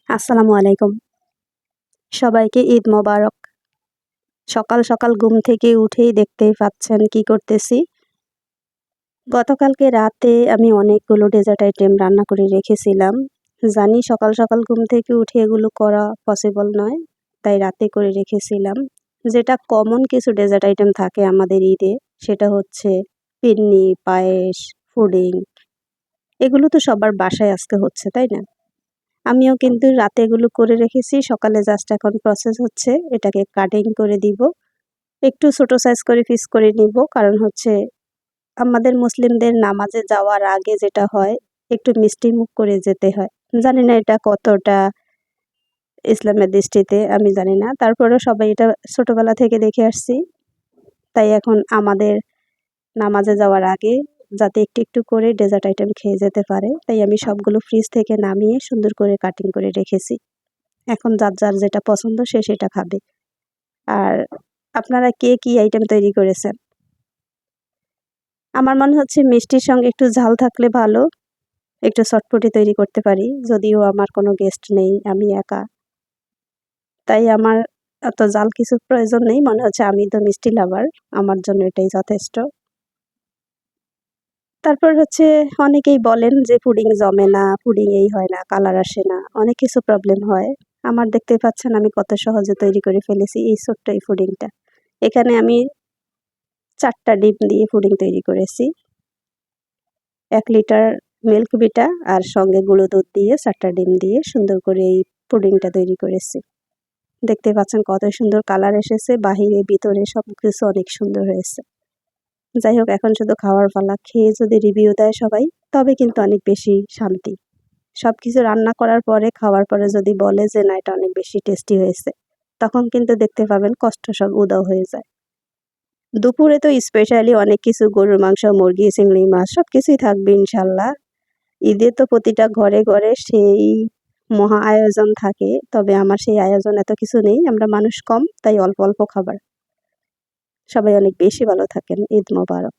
আসসালামু আলাইকুম। সবাইকে ঈদ মোবারক। সকাল, সকাল ঘুম থেকে উঠেই দেখতেই পাচ্ছেন কি করতেছি। গতকালকে রাতে আমি অনেকগুলো ডেজার্ট আইটেম রান্না করে রেখেছিলাম। জানি সকাল, সকাল ঘুম থেকে উঠে এগুলো করা পসিবল নয়, তাই রাতে করে রেখেছিলাম। যেটা কমন কিছু ডেজার্ট আইটেম থাকে আমাদের ঈদে, সেটা হচ্ছে ফিরনি, পায়েস, পুডিং। এগুলো তো সবার বাসায় আজকে হচ্ছে, তাই না? আমিও কিন্তু রাতে এগুলো করে রেখেছি। সকালে জাস্ট এখন প্রসেস হচ্ছে এটাকে কাটিং করে দিব। একটু ছোট সাইজ করে পিস করে নিব। কারণ হচ্ছে আমাদের মুসলিমদের নামাজে যাওয়ার আগে যেটা হয় একটু মিষ্টি মুখ করে যেতে হয়। জানি না এটা কতটা ইসলামের দৃষ্টিতে আমি জানি না। তারপরেও সবাই এটা ছোটবেলা থেকে দেখে আসছি। তাই এখন আমাদের নামাজে যাওয়ার আগে যাতে একটু, একটু করে ডেজার্ট আইটেম খেয়ে যেতে পারে, তাই আমি সবগুলো ফ্রিজ থেকে নামিয়ে সুন্দর করে কাটিং করে রেখেছি। এখন যার, যার যেটা পছন্দ সে সেটা খাবে। আর আপনারা কে কি আইটেম তৈরি করেছেন? আমার মনে হচ্ছে মিষ্টির সঙ্গে একটু ঝাল থাকলে ভালো। একটু চটপটি তৈরি করতে পারি। যদিও আমার কোনো গেস্ট নেই, আমি একা। তাই আমার এত ঝাল কিছুর প্রয়োজন নেই। মনে হচ্ছে আমি তো মিষ্টি লাভার। আমার জন্য এটাই যথেষ্ট। তারপর হচ্ছে অনেকেই বলেন যে পুডিং জমে না, পুডিং এই হয় না, কালার আসে না। অনেক কিছু প্রবলেম হয়। আমার দেখতেই পাচ্ছেন আমি কত সহজে তৈরি করে ফেলেছি এই ছোট্ট এই পুডিংটা। এখানে আমি ৪ টা ডিম দিয়ে পুডিং তৈরি করেছি। ১ লিটার মিল্ক ভিটা আর সঙ্গে গুঁড়ো দুধ দিয়ে ৪ টা ডিম দিয়ে সুন্দর করে এই পুডিংটা তৈরি করেছি। দেখতে পাচ্ছেন কত সুন্দর কালার এসেছে, বাহিরে ভিতরে সবকিছু অনেক সুন্দর হয়েছে। যাই হোক এখন শুধু খাওয়ার পালা। খেয়ে যদি রিভিউ দেয় সবাই তবে কিন্তু অনেক বেশি শান্তি। সবকিছু রান্না করার পরে খাওয়ার পরে যদি বলে যে না এটা অনেক বেশি টেস্টি হয়েছে, তখন কিন্তু দেখতে পাবেন কষ্ট সব উধাও হয়ে যায়। দুপুরে তো স্পেশালি অনেক কিছু গরুর মাংস, মুরগি, চিংড়ি মাছ সবকিছুই থাকবে ইনশাল্লাহ। ঈদে তো প্রতিটা ঘরে, ঘরে সেই মহা আয়োজন থাকে। তবে আমার সেই আয়োজন এত কিছু নেই। আমরা মানুষ কম, তাই অল্প, অল্প খাবার। সবাই অনেক বেশি ভালো থাকেন। ঈদ মোবারক।